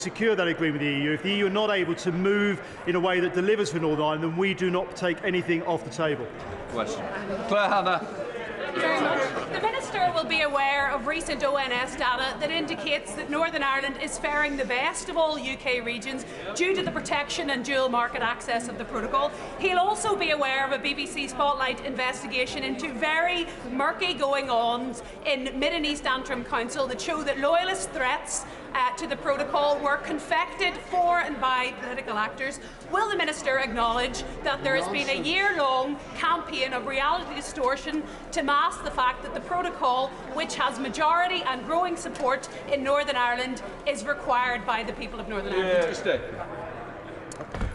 secure that agreement with the EU. If the EU are not able to move in a way that delivers for Northern Ireland, then we do not take anything off the table. Question. Claire Hannah. Thank you very much. The Minister will be aware of recent ONS data that indicates that Northern Ireland is faring the best of all UK regions due to the protection and dual market access of the protocol. He'll also be aware of a BBC Spotlight investigation into very murky goings-ons in Mid and East Antrim Council that show that loyalist threats to the protocol were confected for and by political actors. Will the Minister acknowledge that there has been a year-long campaign of reality distortion to mask the fact that the protocol, which has majority and growing support in Northern Ireland, is required by the people of Northern Ireland?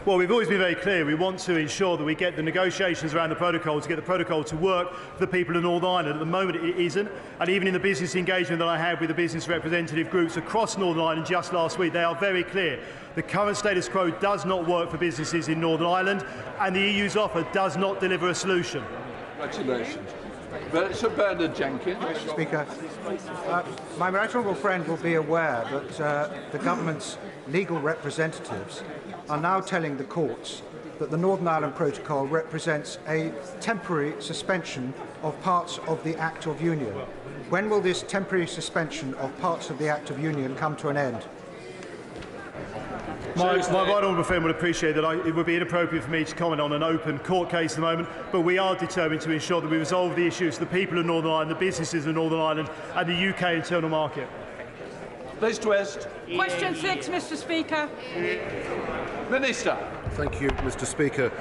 Well, we've always been very clear. We want to ensure that we get the negotiations around the protocol to get the protocol to work for the people of Northern Ireland. At the moment, it isn't. And even in the business engagement that I had with the business representative groups across Northern Ireland just last week, they are very clear. The current status quo does not work for businesses in Northern Ireland, and the EU's offer does not deliver a solution. Congratulations. Sir Bernard Jenkins. Mr. Speaker, my right honourable friend will be aware that the government's legal representatives are now telling the courts that the Northern Ireland Protocol represents a temporary suspension of parts of the Act of Union. When will this temporary suspension of parts of the Act of Union come to an end? My right honourable friend would appreciate that it would be inappropriate for me to comment on an open court case at the moment, but we are determined to ensure that we resolve the issues for the people of Northern Ireland, the businesses of Northern Ireland and the UK internal market. Please twist. Question 6, Mr. Speaker. Minister. Thank you, Mr. Speaker.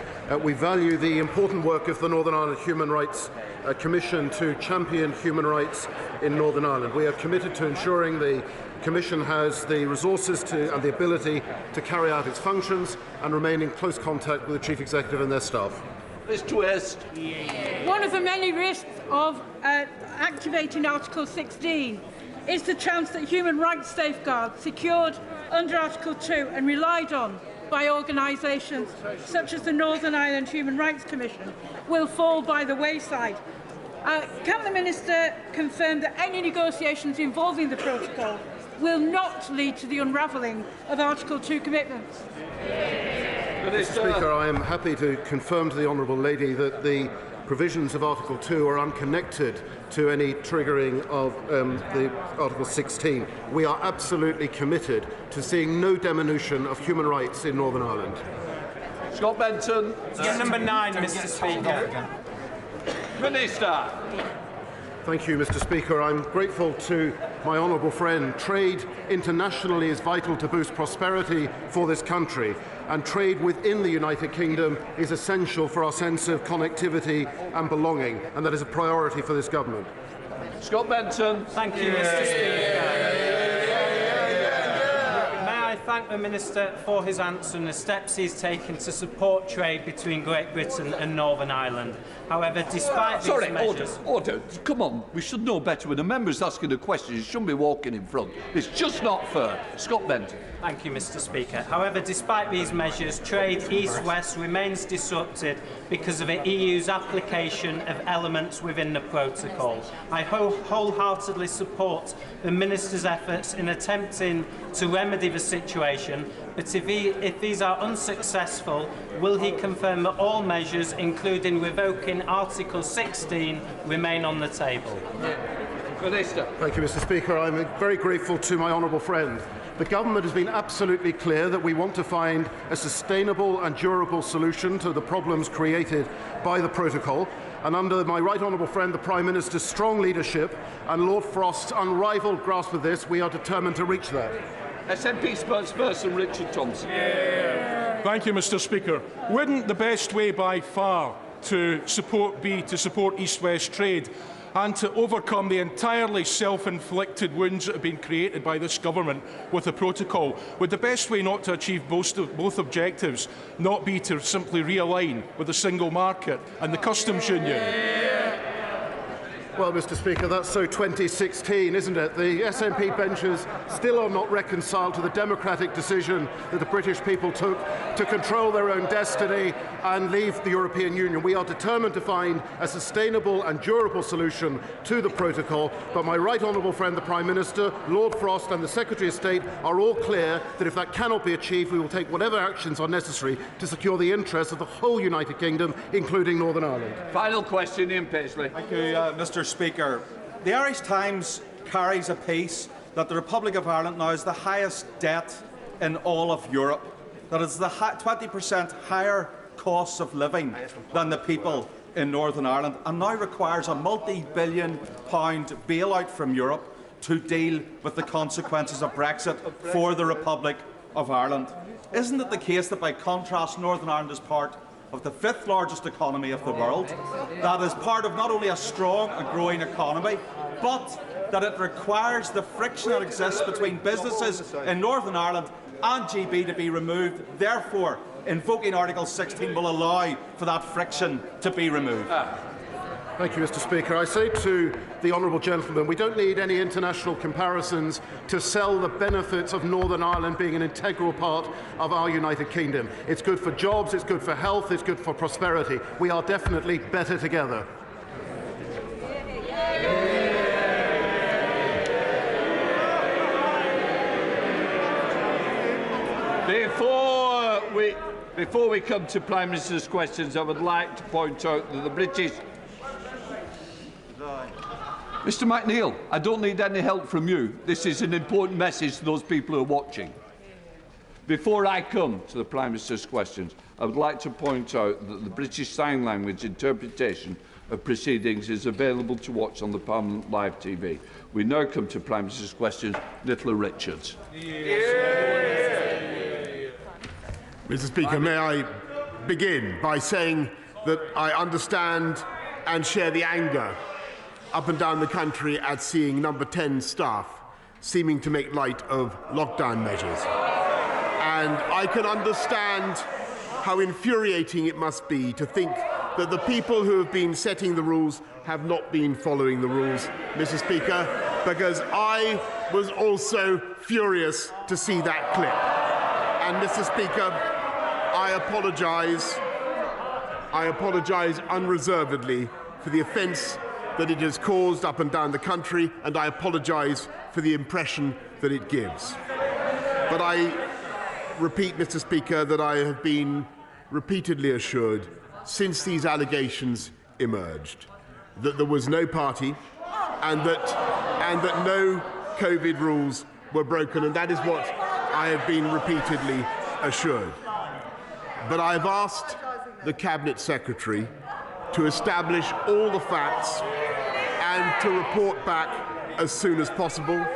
We value the important work of the Northern Ireland Human Rights Commission to champion human rights in Northern Ireland. We are committed to ensuring the Commission has the resources and the ability to carry out its functions and remain in close contact with the Chief Executive and their staff. Please twist. One of the many risks of activating Article 16 is the chance that human rights safeguards secured under Article 2 and relied on by organisations such as the Northern Ireland Human Rights Commission will fall by the wayside. Can the Minister confirm that any negotiations involving the protocol will not lead to the unravelling of Article 2 commitments? Mr. Speaker, I am happy to confirm to the Honourable Lady that the provisions of Article 2 are unconnected to any triggering of the Article 16. We are absolutely committed to seeing no diminution of human rights in Northern Ireland. Scott Benton. Number 9, Mr. Speaker. Minister. Thank you, Mr. Speaker. I'm grateful to my honourable friend. Trade internationally is vital to boost prosperity for this country, and trade within the United Kingdom is essential for our sense of connectivity and belonging, and that is a priority for this government. Scott Benton. Thank you, Mr. Speaker. May I thank the Minister for his answer and the steps he's taken to support trade between Great Britain and Northern Ireland. However, despite these measures... Order. Come on, we should know better. When a member's asking a question, you shouldn't be walking in front. It's just not fair. Scott Benton. Thank you, Mr. Speaker. However, despite these measures, trade east-west remains disrupted because of the EU's application of elements within the protocol. I wholeheartedly support the Minister's efforts in attempting to remedy the situation, but if these are unsuccessful, will he confirm that all measures, including revoking Article 16, remain on the table? Minister. Thank you, Mr. Speaker. I'm very grateful to my honourable friend. The government has been absolutely clear that we want to find a sustainable and durable solution to the problems created by the protocol, and under my right honourable friend, the Prime Minister's strong leadership and Lord Frost's unrivalled grasp of this, we are determined to reach that. SNP spokesperson Richard Thompson. Thank you, Mr. Speaker. Wouldn't the best way by far to support east-west trade and to overcome the entirely self-inflicted wounds that have been created by this government with the protocol, would the best way not to achieve both objectives not be to simply realign with the single market and the customs union? Well, Mr. Speaker, that's so 2016, isn't it? The SNP benches still are not reconciled to the democratic decision that the British people took to control their own destiny and leave the European Union. We are determined to find a sustainable and durable solution to the protocol, but my right honourable friend, the Prime Minister, Lord Frost and the Secretary of State are all clear that if that cannot be achieved, we will take whatever actions are necessary to secure the interests of the whole United Kingdom, including Northern Ireland. Final question, Ian Paisley. Thank you, Mr. Speaker. The Irish Times carries a piece that the Republic of Ireland now has the highest debt in all of Europe, that it's the 20% higher costs of living than the people in Northern Ireland, and now requires a multi-billion-pound bailout from Europe to deal with the consequences of Brexit for the Republic of Ireland. Isn't it the case that, by contrast, Northern Ireland is part of the 5th largest economy of the world, that is part of not only a strong and growing economy, but that it requires the friction that exists between businesses in Northern Ireland and GB to be removed? Therefore, invoking Article 16 will allow for that friction to be removed. Thank you, Mr. Speaker. I say to the honourable gentleman, we don't need any international comparisons to sell the benefits of Northern Ireland being an integral part of our United Kingdom. It's good for jobs, it's good for health, it's good for prosperity. We are definitely better together. Before we come to Prime Minister's questions, I would like to point out that the British... Mr McNeill, I don't need any help from you. This is an important message to those people who are watching. Before I come to the Prime Minister's questions, I would like to point out that the British Sign Language interpretation of proceedings is available to watch on the Parliament Live TV. We now come to Prime Minister's questions. Nicola Richards. Mr. Speaker, may I begin by saying that I understand and share the anger up and down the country at seeing Number 10 staff seeming to make light of lockdown measures. And I can understand how infuriating it must be to think that the people who have been setting the rules have not been following the rules, Mr. Speaker, because I was also furious to see that clip. And, Mr. Speaker, I apologise unreservedly for the offence that it has caused up and down the country, and I apologise for the impression that it gives. But I repeat, Mr. Speaker, that I have been repeatedly assured since these allegations emerged that there was no party and that no COVID rules were broken, and that is what I have been repeatedly assured. But I have asked the Cabinet Secretary to establish all the facts and to report back as soon as possible.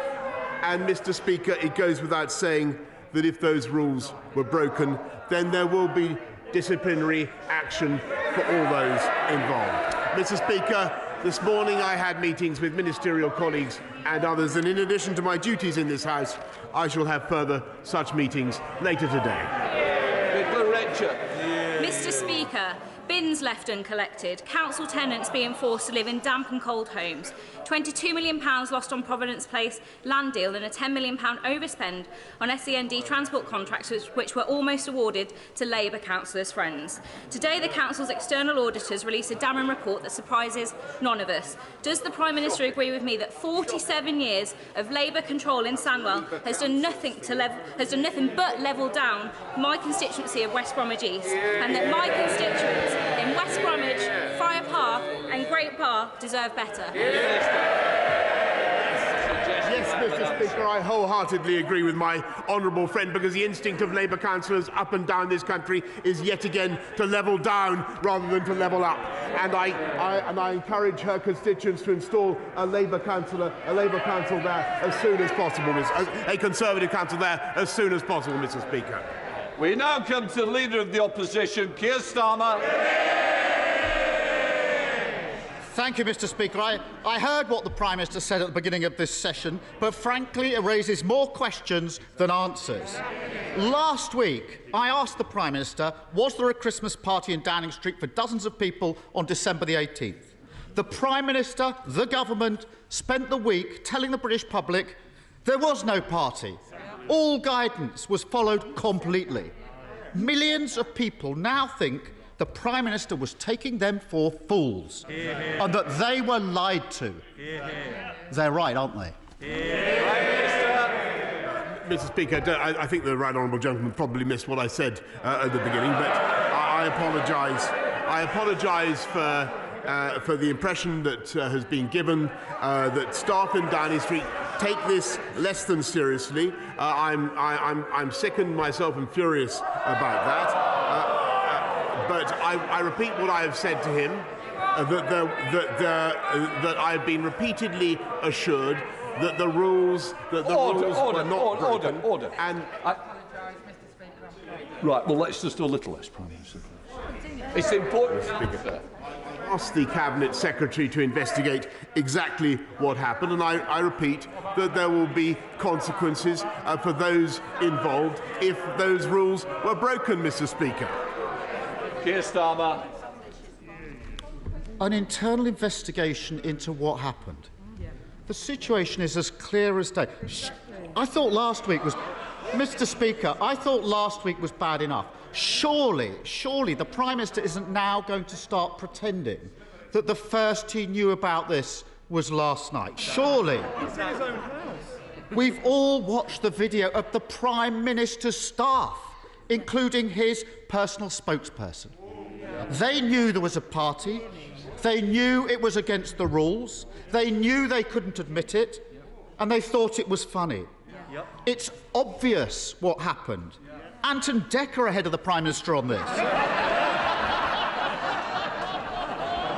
And, Mr. Speaker, it goes without saying that if those rules were broken, then there will be disciplinary action for all those involved. Mr. Speaker, this morning I had meetings with ministerial colleagues and others, and in addition to my duties in this House, I shall have further such meetings later today. Mr. Speaker, bins left uncollected, council tenants being forced to live in damp and cold homes, £22 million lost on Providence Place land deal, and a £10 million overspend on SEND transport contracts which were almost awarded to Labour councillors' friends. Today the council's external auditors released a damning report that surprises none of us. Does the Prime Minister agree with me that 47 years of Labour control in Sandwell has done nothing but level down my constituency of West Bromwich East, and that my constituents in West Bromwich, Friar Park and Great Park deserve better? Yes, Mr. Speaker, I wholeheartedly agree with my honourable friend, because the instinct of Labour councillors up and down this country is yet again to level down rather than to level up. And I encourage her constituents to install a Labour council there as soon as possible, a Conservative council there as soon as possible, Mr. Speaker. We now come to the Leader of the Opposition, Keir Starmer. Thank you, Mr. Speaker. I heard what the Prime Minister said at the beginning of this session, but frankly it raises more questions than answers. Last week, I asked the Prime Minister, was there a Christmas party in Downing Street for dozens of people on December the 18th? The Prime Minister, the government, spent the week telling the British public there was no party. All guidance was followed completely. Millions of people now think the Prime Minister was taking them for fools and that they were lied to. They're right, aren't they? Mr. Speaker, I think the right honourable gentleman probably missed what I said at the beginning, but I apologise. I apologise for the impression that has been given that staff in Downing Street take this less than seriously. I'm sickened myself and furious about that. But I repeat what I have said to him, that I've been repeatedly assured that the rules were not broken. Order. And right, well, let's just do a little less, Prime Minister. It's important. Asked the Cabinet Secretary to investigate exactly what happened, and I repeat that there will be consequences for those involved if those rules were broken, Mr. Speaker. Keir Starmer. An internal investigation into what happened. The situation is as clear as day. I thought last week was... Mr. Speaker, I thought last week was bad enough. Surely the Prime Minister isn't now going to start pretending that the first he knew about this was last night. Surely. He's in his own house. We've all watched the video of the Prime Minister's staff, including his personal spokesperson. They knew there was a party. They knew it was against the rules. They knew they couldn't admit it, and they thought it was funny. It's obvious what happened. Anton Decker ahead of the Prime Minister on this.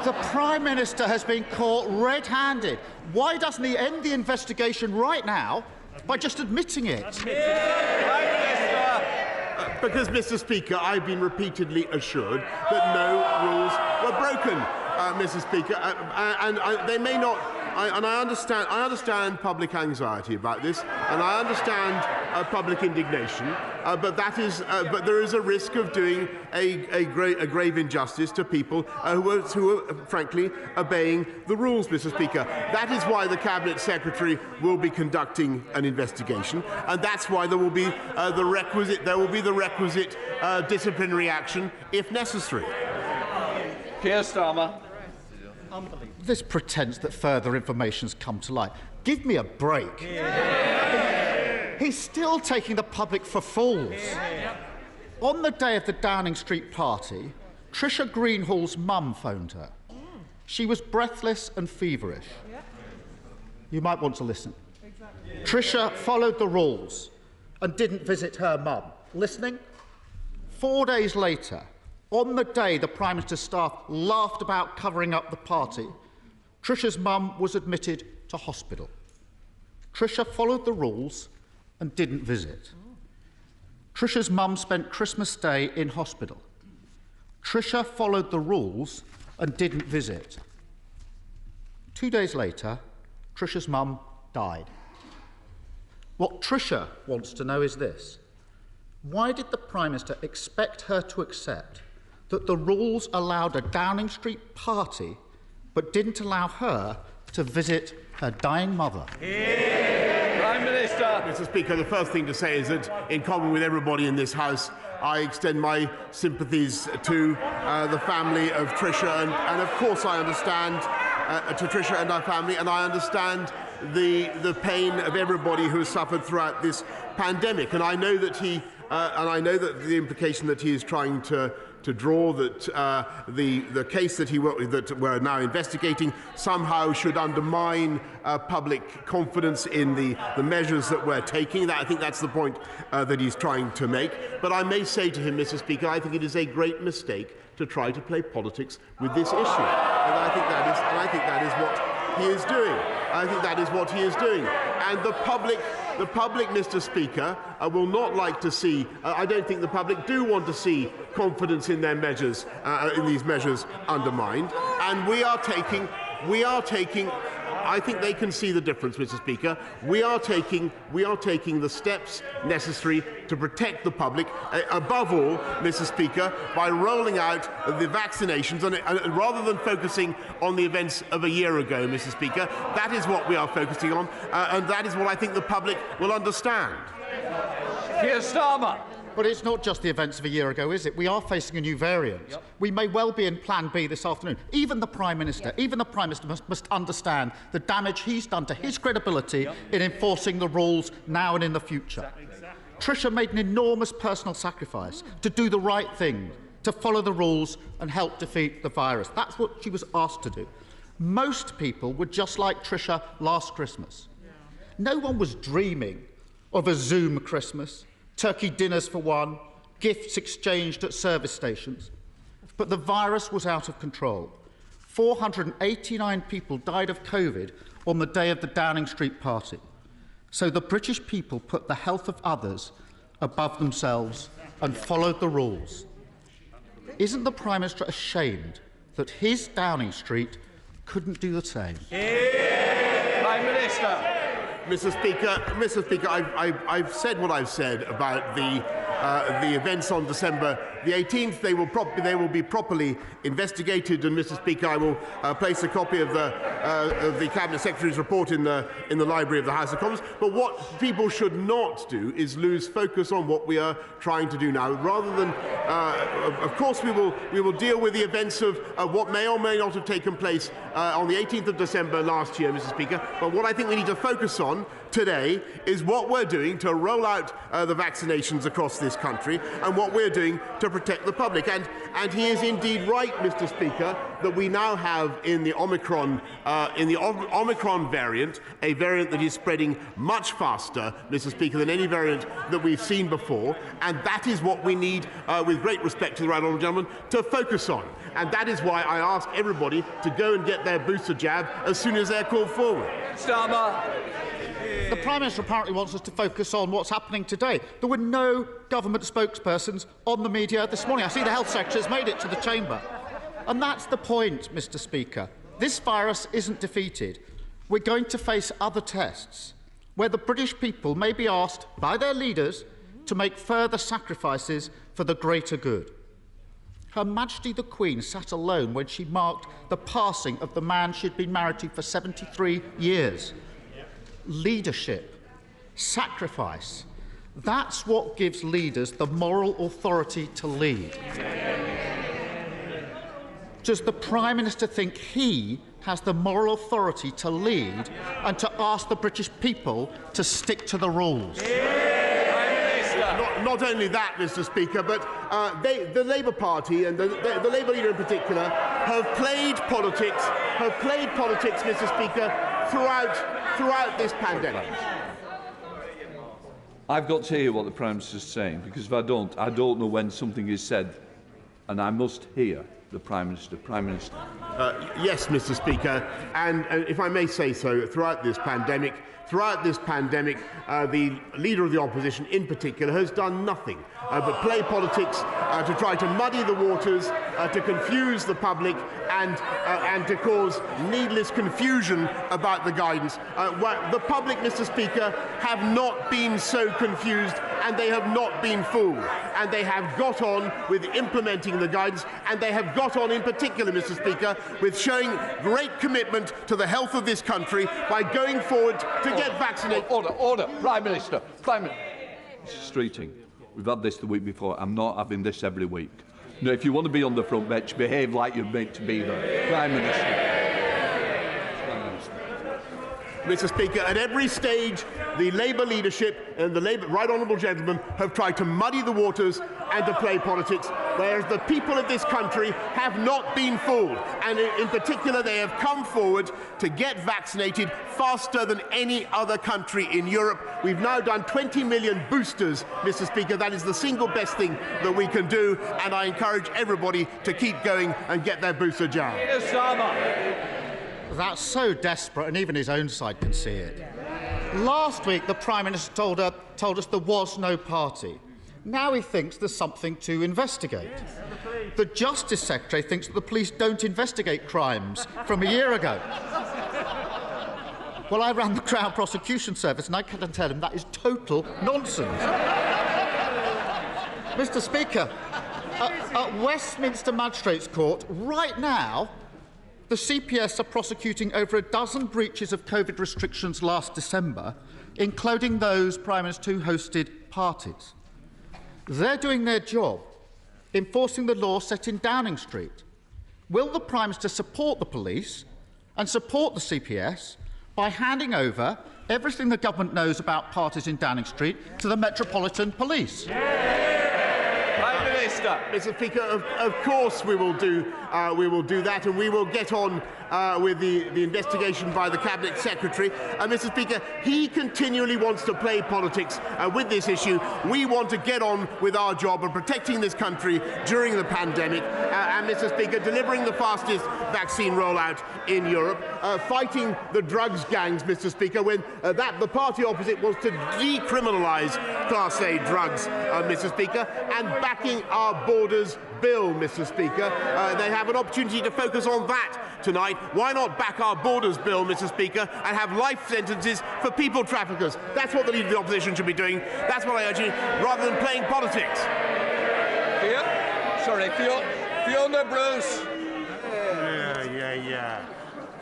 The Prime Minister has been caught red-handed. Why doesn't he end the investigation right now by just admitting it? Because, Mr. Speaker, I've been repeatedly assured that no rules were broken, Mr. Speaker, and they may not. I understand public anxiety about this, and I understand public indignation. But there is a risk of doing a grave injustice to people who are frankly obeying the rules, Mr. Speaker. That is why the Cabinet Secretary will be conducting an investigation, and that's why there will be the requisite disciplinary action if necessary. Keir Starmer. This pretends that further information's come to light. Give me a break. He's still taking the public for fools. On the day of the Downing Street party, Tricia Greenhall's mum phoned her. She was breathless and feverish. You might want to listen. Tricia followed the rules and didn't visit her mum. Listening? 4 days later, on the day the Prime Minister's staff laughed about covering up the party, Tricia's mum was admitted to hospital. Tricia followed the rules and didn't visit. Tricia's mum spent Christmas Day in hospital. Tricia followed the rules and didn't visit. 2 days later, Tricia's mum died. What Tricia wants to know is this: why did the Prime Minister expect her to accept that the rules allowed a Downing Street party but didn't allow her to visit her dying mother? Prime Minister. Mr. Speaker, the first thing to say is that, in common with everybody in this House, I extend my sympathies to the family of Tricia, and of course I understand to Tricia and her family, and I understand the pain of everybody who has suffered throughout this pandemic. And I know that the implication that he is trying to draw, that the case that we're now investigating somehow should undermine public confidence in the measures that we're taking. I think that's the point that he's trying to make. But I may say to him, Mr. Speaker, I think it is a great mistake to try to play politics with this issue. And I think that is what he is doing. I think that is what he is doing. And the public, Mr. Speaker, will not like to see. I don't think the public do want to see confidence in their measures, in these measures, undermined. And we are taking I think they can see the difference, Mr. Speaker. We are taking the steps necessary to protect the public, above all, Mr. Speaker, by rolling out the vaccinations, and rather than focusing on the events of a year ago, Mr. Speaker, that is what we are focusing on, and that is what I think the public will understand. Keir Starmer. But it's not just the events of a year ago, is it? We are facing a new variant. Yep. We may well be in Plan B this afternoon. Even the Prime Minister, must understand the damage he's done to his credibility in enforcing the rules now and in the future. Exactly. Tricia made an enormous personal sacrifice to do the right thing, to follow the rules and help defeat the virus. That's what she was asked to do. Most people were just like Tricia last Christmas. No one was dreaming of a Zoom Christmas, turkey dinners for one, gifts exchanged at service stations. But the virus was out of control. 489 people died of COVID on the day of the Downing Street party. So the British people put the health of others above themselves and followed the rules. Isn't the Prime Minister ashamed that his Downing Street couldn't do the same? Prime Minister. Mr. Speaker, I've said what I've said about the events on December the 18th. They will be properly investigated, and Mr. Speaker, I will place a copy of the Cabinet Secretary's report in the library of the House of Commons. But what people should not do is lose focus on what we are trying to do now. Rather than, of course, we will deal with the events of what may or may not have taken place on the 18th of December last year, Mr. Speaker. But what I think we need to focus on today is what we're doing to roll out the vaccinations across this country, and what we're doing to protect the public. And he is indeed right, Mr. Speaker, that we now have in the Omicron variant, a variant that is spreading much faster, Mr. Speaker, than any variant that we've seen before, and that is what we need, with great respect to the right honourable gentleman, to focus on. And that is why I ask everybody to go and get their booster jab as soon as they're called forward. Starmer. The Prime Minister apparently wants us to focus on what's happening today. There were no government spokespersons on the media this morning. I see the Health Secretary has made it to the chamber. And that's the point, Mr. Speaker. This virus isn't defeated. We're going to face other tests where the British people may be asked by their leaders to make further sacrifices for the greater good. Her Majesty the Queen sat alone when she marked the passing of the man she'd been married to for 73 years. Leadership, sacrifice, that's what gives leaders the moral authority to lead. Does the Prime Minister think he has the moral authority to lead and to ask the British people to stick to the rules? Not only that, Mr. Speaker, but the Labour Party and the Labour leader in particular have played politics, Mr. Speaker, throughout this pandemic. I've got to hear what the Prime Minister is saying, because if I don't know when something is said, and I must hear the Prime Minister. Prime Minister. Yes, Mr. Speaker, and if I may say so, throughout this pandemic, the Leader of the Opposition in particular has done nothing but play politics to try to muddy the waters, to confuse the public and to cause needless confusion about the guidance. The public, Mr. Speaker, have not been so confused, and they have not been fooled, and they have got on with implementing the guidance, and they have got on in particular, Mr. Speaker, with showing great commitment to the health of this country by going forward to get vaccinated. Order. Prime Minister. Mr. Streeting, we've had this the week before. I'm not having this every week. No, if you want to be on the front bench, behave like you're meant to be there. Prime Minister. Mr. Speaker, at every stage, the Labour leadership and the Labour right honourable gentlemen have tried to muddy the waters and to play politics, whereas the people of this country have not been fooled. And in particular, they have come forward to get vaccinated faster than any other country in Europe. We've now done 20 million boosters, Mr. Speaker. That is the single best thing that we can do, and I encourage everybody to keep going and get their booster jab. That's so desperate, and even his own side can see it. Last week, the Prime Minister told us there was no party. Now he thinks there's something to investigate. The Justice Secretary thinks that the police don't investigate crimes from a year ago. Well, I ran the Crown Prosecution Service, and I can tell him that is total nonsense. Mr. Speaker, at Westminster Magistrates Court, right now, the CPS are prosecuting over a dozen breaches of COVID restrictions last December, including those, Prime Minister, who hosted parties. They're doing their job, enforcing the law set in Downing Street. Will the Prime Minister support the police and support the CPS by handing over everything the government knows about parties in Downing Street to the Metropolitan Police? Prime Minister. Mr. Speaker, of course we will do that, and we will get on with the investigation by the Cabinet Secretary. Mr. Speaker, he continually wants to play politics with this issue. We want to get on with our job of protecting this country during the pandemic, and, Mr. Speaker, delivering the fastest vaccine rollout in Europe, fighting the drugs gangs, Mr. Speaker, when the party opposite wants to decriminalise Class A drugs, Mr. Speaker, and backing our borders bill, Mr. Speaker. They have an opportunity to focus on that tonight. Why not back our borders bill, Mr. Speaker, and have life sentences for people traffickers? That's what the Leader of the Opposition should be doing. That's what I urge you, rather than playing politics. Fiona Bruce. Yeah.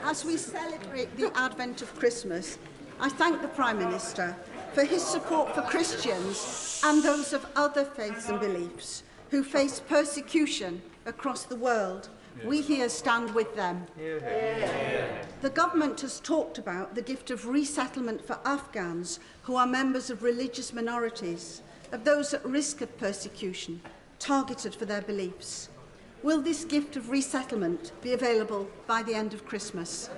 As we celebrate the advent of Christmas, I thank the Prime Minister for his support for Christians and those of other faiths and beliefs who face persecution across the world. We here stand with them. The government has talked about the gift of resettlement for Afghans who are members of religious minorities, of those at risk of persecution, targeted for their beliefs. Will this gift of resettlement be available by the end of Christmas?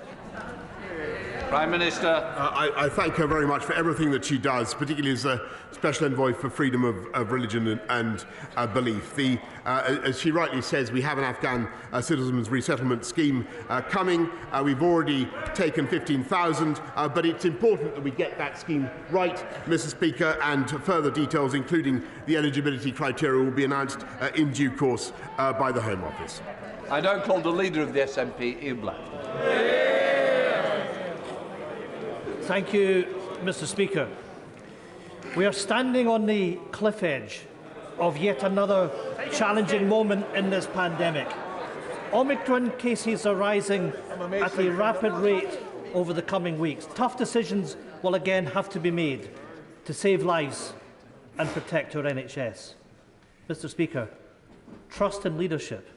Prime Minister. I thank her very much for everything that she does, particularly as a Special Envoy for freedom of religion and belief. As she rightly says, we have an Afghan citizens resettlement scheme coming. We've already taken 15,000, but it's important that we get that scheme right, Mr. Speaker, and further details, including the eligibility criteria, will be announced in due course by the Home Office. I now call the Leader of the SNP, Ian Black. Thank you, Mr. Speaker. We are standing on the cliff edge of yet another challenging moment in this pandemic. Omicron cases are rising at a rapid rate over the coming weeks. Tough decisions will again have to be made to save lives and protect our NHS. Mr. Speaker, trust in leadership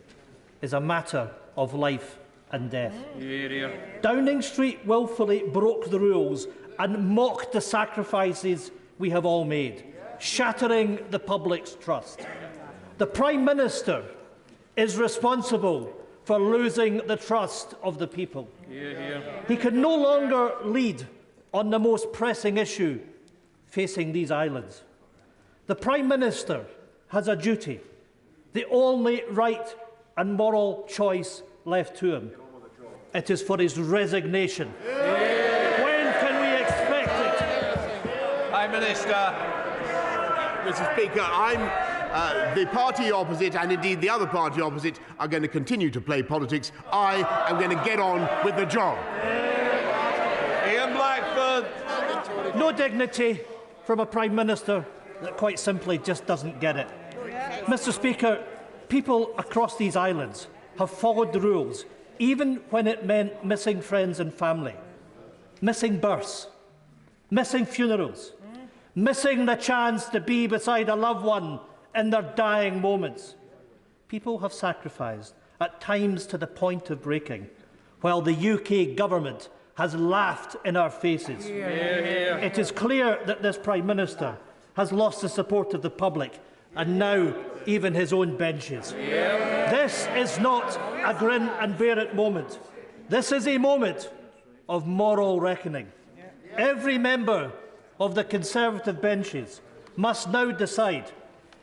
is a matter of life and death. Downing Street willfully broke the rules and mocked the sacrifices we have all made, shattering the public's trust. The Prime Minister is responsible for losing the trust of the people. He can no longer lead on the most pressing issue facing these islands. The Prime Minister has a duty, the only right and moral choice left to him. It is for his resignation. When can we expect it? Prime Minister. Mr. Speaker, the party opposite, and indeed the other party opposite, are going to continue to play politics. I am going to get on with the job. Ian Blackford. No dignity from a Prime Minister that quite simply just doesn't get it. Mr. Speaker, people across these islands have followed the rules, even when it meant missing friends and family, missing births, missing funerals, missing the chance to be beside a loved one in their dying moments. People have sacrificed, at times to the point of breaking, while the UK government has laughed in our faces. It is clear that this Prime Minister has lost the support of the public, and now even his own benches. This is not a grin and bear it moment. This is a moment of moral reckoning. Every member of the Conservative benches must now decide,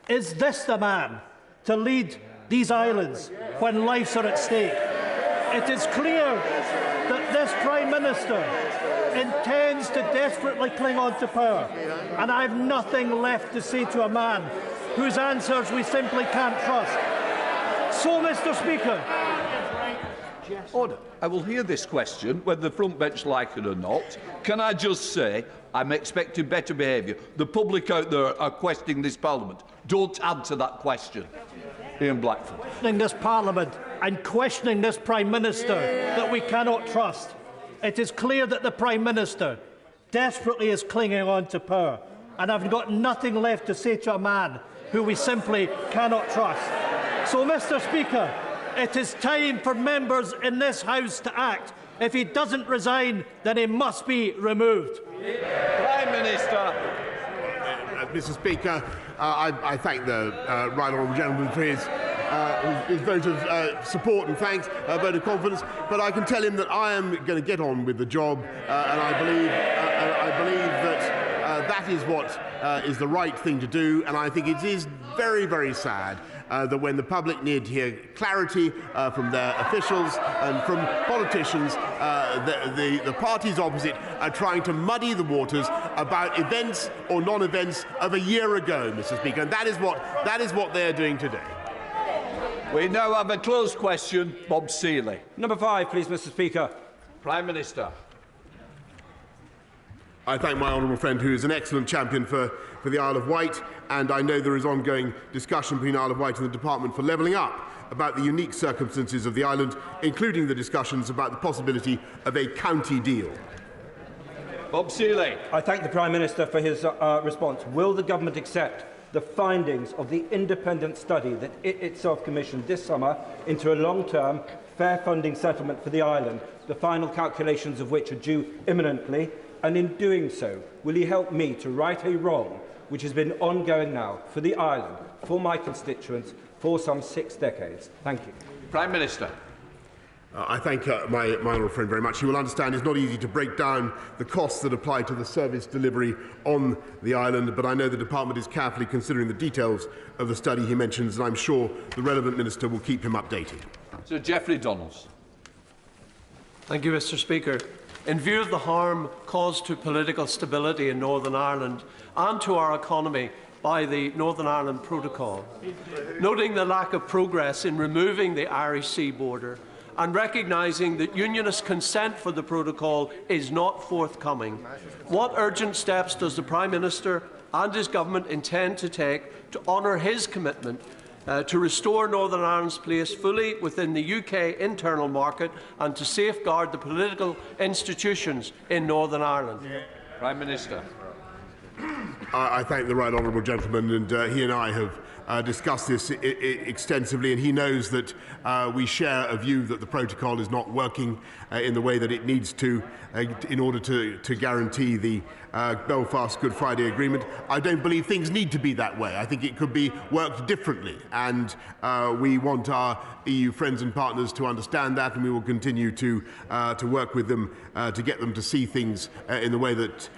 is this the man to lead these islands when lives are at stake? It is clear that this Prime Minister intends to desperately cling on to power, and I have nothing left to say to a man whose answers we simply can't trust. So, Mr. Speaker, Order. I will hear this question, whether the front bench like it or not. Can I just say, I'm expecting better behaviour. The public out there are questioning this Parliament. Don't add to that question. Ian Blackford. Questioning this Parliament and questioning this Prime Minister that we cannot trust. It is clear that the Prime Minister desperately is clinging on to power, and I've got nothing left to say to a man who we simply cannot trust. So, Mr. Speaker, it is time for members in this House to act. If he doesn't resign, then he must be removed. Prime Minister. Mr. Speaker, I thank the right honourable gentleman for his vote of support and thanks, vote of confidence. But I can tell him that I am going to get on with the job, and I believe that that is what is the right thing to do. And I think it is very, very sad that when the public need to hear clarity from their officials and from politicians, the parties opposite are trying to muddy the waters about events or non-events of a year ago, Mr. Speaker, and that is what they are doing today. We now have a closed question. Bob Seeley. Number 5, please, Mr. Speaker. Prime Minister. I thank my honourable friend, who is an excellent champion for the Isle of Wight, and I know there is ongoing discussion between Isle of Wight and the Department for Levelling Up about the unique circumstances of the island, including the discussions about the possibility of a county deal. Bob Seeley. I thank the Prime Minister for his response. Will the Government accept the findings of the independent study that it itself commissioned this summer into a long-term, fair funding settlement for the island, the final calculations of which are due imminently? And in doing so, will he help me to right a wrong which has been ongoing now for the island, for my constituents, for some 6 decades? Thank you. Prime Minister. I thank my honourable friend very much. He will understand it's not easy to break down the costs that apply to the service delivery on the island, but I know the Department is carefully considering the details of the study he mentions, and I'm sure the relevant minister will keep him updated. Sir Geoffrey Donalds. Thank you, Mr. Speaker. In view of the harm caused to political stability in Northern Ireland and to our economy by the Northern Ireland Protocol, noting the lack of progress in removing the Irish Sea border, and recognising that Unionist consent for the Protocol is not forthcoming, what urgent steps does the Prime Minister and his government intend to take to honour his commitment to restore Northern Ireland's place fully within the UK internal market and to safeguard the political institutions in Northern Ireland? Prime Minister. I thank the right honourable gentleman, and he and I have discussed this extensively, and he knows that we share a view that the protocol is not working in the way that it needs to in order to guarantee the Belfast Good Friday Agreement. I don't believe things need to be that way. I think it could be worked differently, and we want our EU friends and partners to understand that, and we will continue to work with them to get them to see things in the way that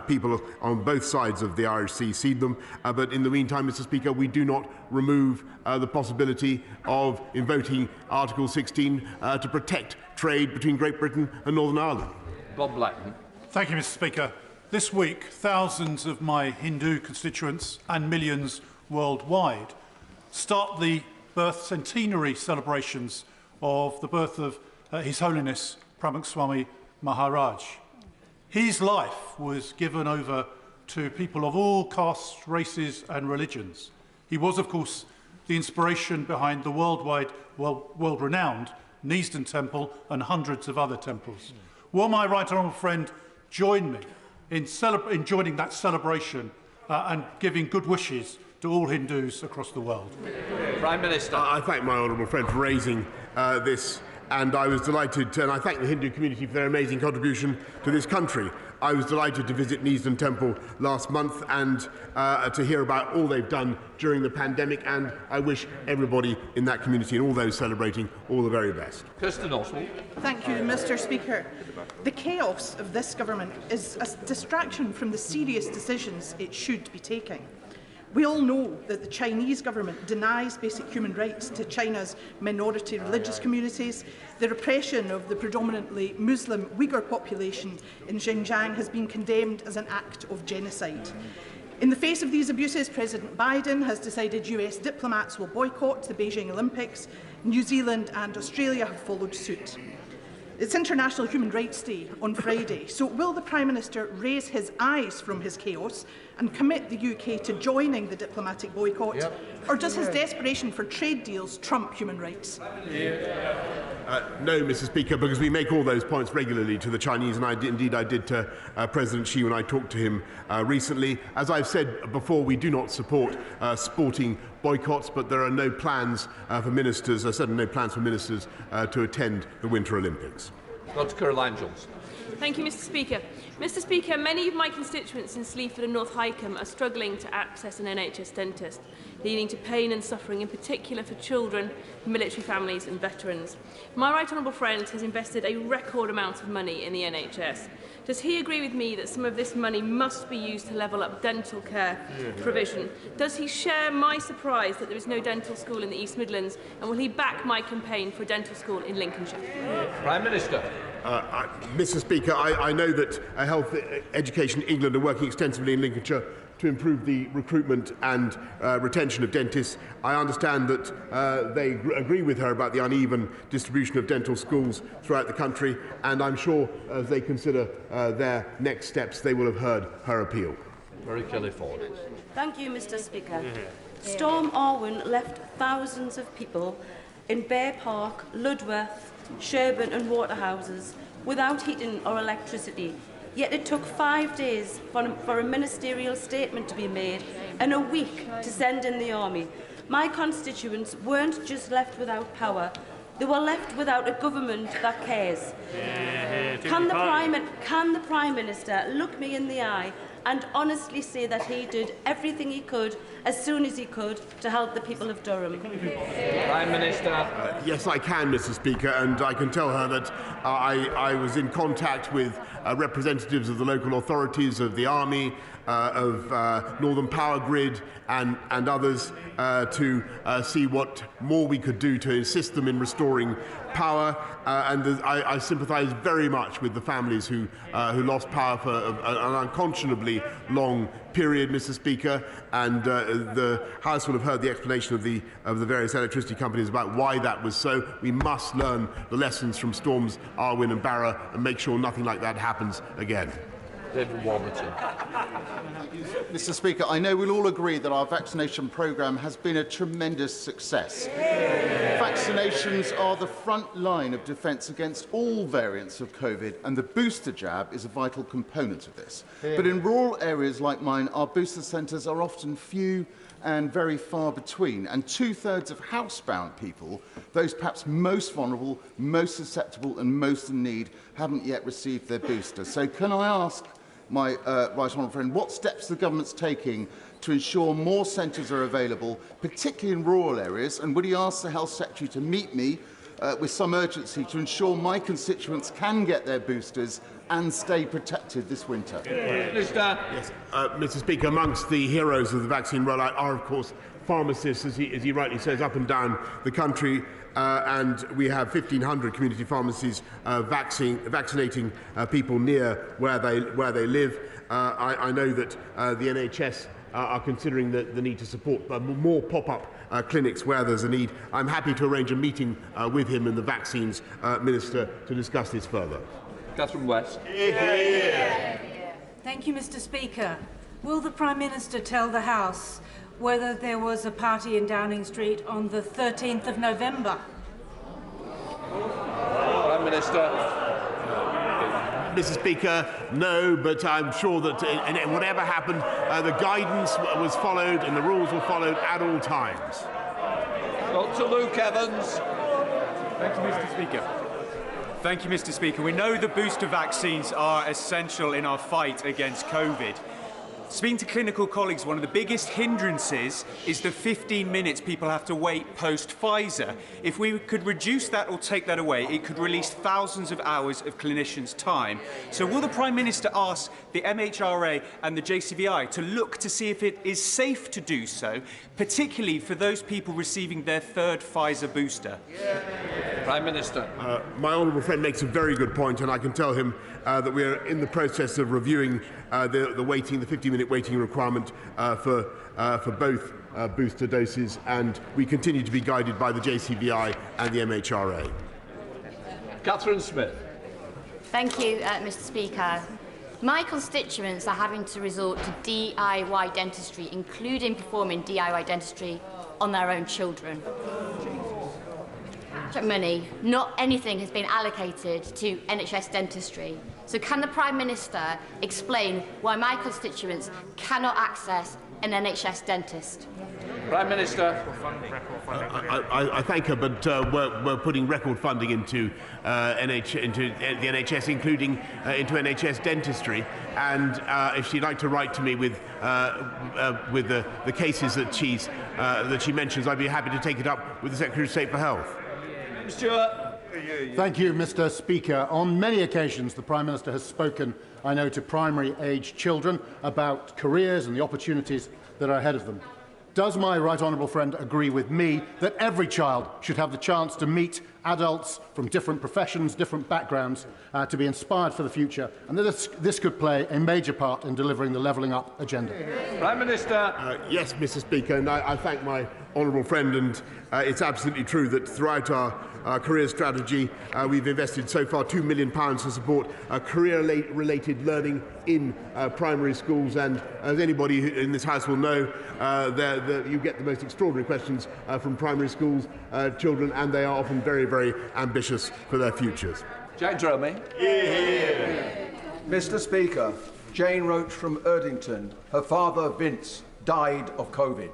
people on both sides of the Irish Sea see them. But in the meantime, Mr. Speaker, we do not remove the possibility of invoking Article 16 to protect trade between Great Britain and Northern Ireland. Bob Blackman. Thank you, Mr. Speaker. This week, thousands of my Hindu constituents and millions worldwide start the birth centenary celebrations of the birth of His Holiness Swami Maharaj. His life was given over to people of all castes, races and religions. He was, of course, the inspiration behind the world-renowned Neasden Temple and hundreds of other temples. Will my right honourable friend join me in joining that celebration and giving good wishes to all Hindus across the world? Prime Minister. I thank my honourable friend for raising this, and I was delighted and I thank the Hindu community for their amazing contribution to this country. I was delighted to visit Neasden Temple last month and to hear about all they've done during the pandemic, and I wish everybody in that community and all those celebrating all the very best. Kirsten Oswald. Thank you, Mr. Speaker. The chaos of this government is a distraction from the serious decisions it should be taking. We all know that the Chinese government denies basic human rights to China's minority religious communities. The repression of the predominantly Muslim Uyghur population in Xinjiang has been condemned as an act of genocide. In the face of these abuses, President Biden has decided US diplomats will boycott the Beijing Olympics. New Zealand and Australia have followed suit. It's International Human Rights Day on Friday, so will the Prime Minister raise his eyes from his chaos and commit the UK to joining the diplomatic boycott, or does his desperation for trade deals trump human rights? No, Mr. Speaker, because we make all those points regularly to the Chinese, and indeed I did to President Xi when I talked to him recently. As I've said before, we do not support sporting boycotts, but there are no plans for ministers, certainly no plans for ministers to attend the Winter Olympics. Dr. Carol-Angels. Thank you, Mr. Speaker. Mr. Speaker, many of my constituents in Sleaford and North Hykeham are struggling to access an NHS dentist, leading to pain and suffering, in particular for children, military families and veterans. My right honourable friend has invested a record amount of money in the NHS. Does he agree with me that some of this money must be used to level up dental care provision? Does he share my surprise that there is no dental school in the East Midlands, and will he back my campaign for a dental school in Lincolnshire? Prime Minister. Mr. Speaker, I know that Health Education England are working extensively in Lincolnshire to improve the recruitment and retention of dentists. I understand that they agree with her about the uneven distribution of dental schools throughout the country, and I'm sure as they consider their next steps, they will have heard her appeal. Mary Kelly Ford. Thank you, Mr. Speaker. Storm Orwen left thousands of people in Bear Park, Ludworth, Sherburn and Waterhouses without heating or electricity. Yet it took 5 days for a ministerial statement to be made and a week to send in the army. My constituents weren't just left without power, they were left without a government that cares. Can the Prime Minister look me in the eye and honestly say that he did everything he could as soon as he could to help the people of Durham? Prime Minister. Yes, I can, Mr. Speaker, and I can tell her that I was in contact with representatives of the local authorities, of the Army, of Northern Power Grid and others to see what more we could do to assist them in restoring power. And I sympathise very much with the families who lost power for an unconscionably long period, Mr. Speaker, and the House will have heard the explanation of the various electricity companies about why that was so. We must learn the lessons from storms Arwen and Barra and make sure nothing like that happens again. David Warburton. Mr. Speaker, I know we'll all agree that our vaccination programme has been a tremendous success. Vaccinations are the front line of defence against all variants of COVID, and the booster jab is a vital component of this. But in rural areas like mine, our booster centres are often few and very far between, and 2/3 of housebound people, those perhaps most vulnerable, most susceptible and most in need, haven't yet received their booster. So can I ask my right honourable friend what steps the government's taking to ensure more centres are available, particularly in rural areas, and would he ask the Health Secretary to meet me with some urgency to ensure my constituents can get their boosters and stay protected this winter? Yes, Mr. Speaker, amongst the heroes of the vaccine rollout are, of course, pharmacists, as he rightly says, up and down the country. And we have 1,500 community pharmacies vaccinating people near where they live. I know that the NHS are considering the need to support more pop-up clinics where there's a need. I'm happy to arrange a meeting with him and the Vaccines Minister to discuss this further. Catherine West. Thank you, Mr. Speaker. Will the Prime Minister tell the House whether there was a party in Downing Street on the 13th of November? Prime Minister. Mr. Speaker, no, but I'm sure that whatever happened, the guidance was followed and the rules were followed at all times. Dr. Luke Evans. Thank you, Mr. Speaker. Thank you, Mr. Speaker. We know the booster vaccines are essential in our fight against COVID. Speaking to clinical colleagues, one of the biggest hindrances is the 15 minutes people have to wait post-Pfizer. If we could reduce that or take that away, it could release thousands of hours of clinicians' time. So will the Prime Minister ask the MHRA and the JCVI to look to see if it is safe to do so, particularly for those people receiving their third Pfizer booster? Prime Minister. My honourable friend makes a very good point, and I can tell him that we are in the process of reviewing the 50-minute waiting requirement for both booster doses, and we continue to be guided by the JCVI and the MHRA. Catherine Smith. Thank you, Mr. Speaker. My constituents are having to resort to DIY dentistry, including performing DIY dentistry on their own children. Money, not anything has been allocated to NHS dentistry. So can the Prime Minister explain why my constituents cannot access an NHS dentist? Prime Minister. I thank her, but we're putting record funding into the NHS, including into NHS dentistry. And if she'd like to write to me with the cases that she mentions, I'd be happy to take it up with the Secretary of State for Health. Stuart. Thank you, Mr. Speaker. On many occasions, the Prime Minister has spoken, I know, to primary-aged children about careers and the opportunities that are ahead of them. Does my right honourable friend agree with me that every child should have the chance to meet adults from different professions, different backgrounds, to be inspired for the future, and that this could play a major part in delivering the Levelling Up agenda? Prime Minister. Yes, Mr. Speaker, and I thank my honourable friend, and it's absolutely true that throughout our career strategy, we've invested so far £2 million to support career-related learning in primary schools, and as anybody in this House will know, you get the most extraordinary questions from primary schools children, and they are often very, very ambitious for their futures. Jack Dromey. Mr. Speaker, Jane wrote from Erdington. Her father, Vince, died of COVID.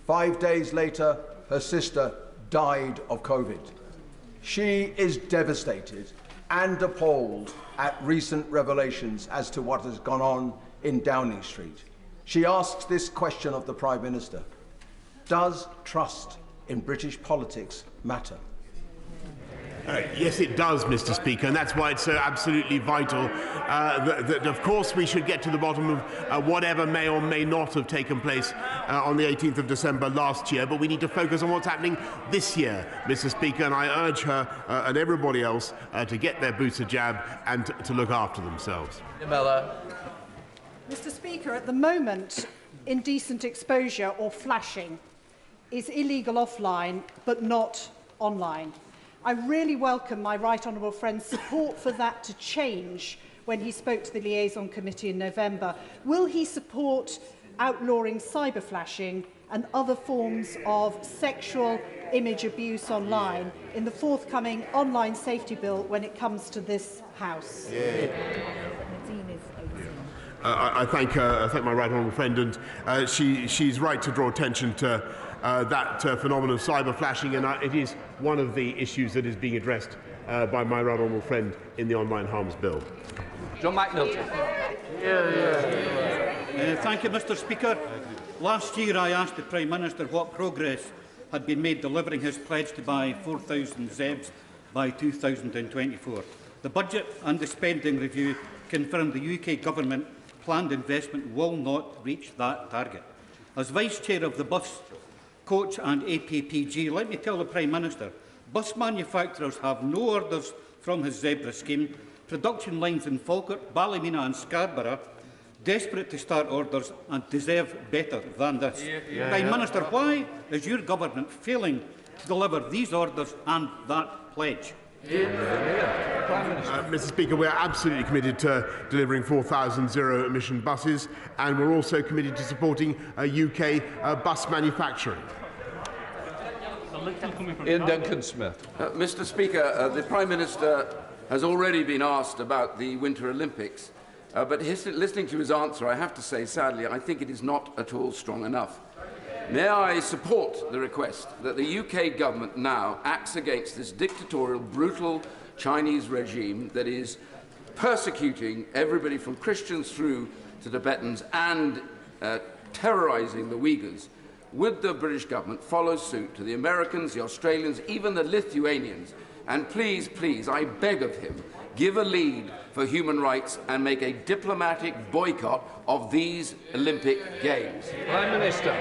5 days later, her sister died of COVID. She is devastated and appalled at recent revelations as to what has gone on in Downing Street. She asks this question of the Prime Minister: does trust in British politics matter? Yes, it does, Mr. Speaker, and that's why it's so absolutely vital that, of course, we should get to the bottom of whatever may or may not have taken place on the 18th of December last year, but we need to focus on what's happening this year, Mr. Speaker, and I urge her and everybody else to get their booster jab and to look after themselves. Mr. Speaker, at the moment, indecent exposure or flashing is illegal offline, but not online. I really welcome my right honourable friend's support for that to change when he spoke to the Liaison Committee in November. Will he support outlawing cyber flashing and other forms of sexual image abuse online in the forthcoming online safety bill when it comes to this House? I thank my right honourable friend, and she's right to draw attention to that phenomenon of cyber flashing, and it is one of the issues that is being addressed by my right honourable friend in the Online Harms Bill. John McNulty. Thank you, Mr. Speaker. Last year I asked the Prime Minister what progress had been made delivering his pledge to buy 4,000 ZEBs by 2024. The budget and the spending review confirmed the UK Government planned investment will not reach that target. As Vice Chair of the Bus, Coach and APPG, let me tell the Prime Minister, bus manufacturers have no orders from his Zebra scheme. Production lines in Falkirk, Ballymena and Scarborough desperate to start orders and deserve better than this. Prime Minister, why is your government failing to deliver these orders and that pledge? Mr. Speaker, we are absolutely committed to delivering 4,000 zero-emission buses, and we're also committed to supporting UK bus manufacturing. Ian Duncan-Smith. Mr. Speaker, the Prime Minister has already been asked about the Winter Olympics, but listening to his answer, I have to say, sadly, I think it is not at all strong enough. May I support the request that the UK government now acts against this dictatorial, brutal Chinese regime that is persecuting everybody from Christians through to Tibetans and terrorising the Uyghurs. Would the British government follow suit to the Americans, the Australians, even the Lithuanians, and please, please, I beg of him, give a lead for human rights and make a diplomatic boycott of these Olympic Games? Prime Minister.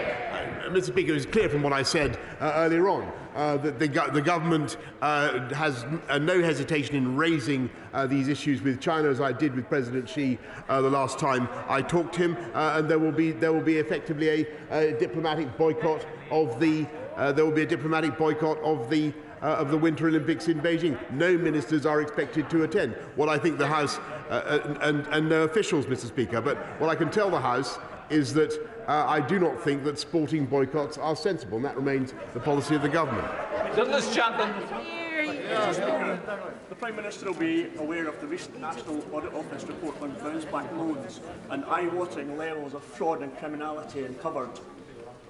Mr. Speaker, it's clear from what I said earlier on that the government has no hesitation in raising these issues with China, as I did with President Xi the last time I talked to him, and there will be effectively a diplomatic boycott of the of the Winter Olympics in Beijing. No ministers are expected to attend. What I think the House and no officials, Mr. Speaker, but what I can tell the House is that I do not think that sporting boycotts are sensible, and that remains the policy of the government. Douglas Chapman. The Prime Minister will be aware of the recent National Audit Office report on bounce-back loans and eye-watering levels of fraud and criminality uncovered.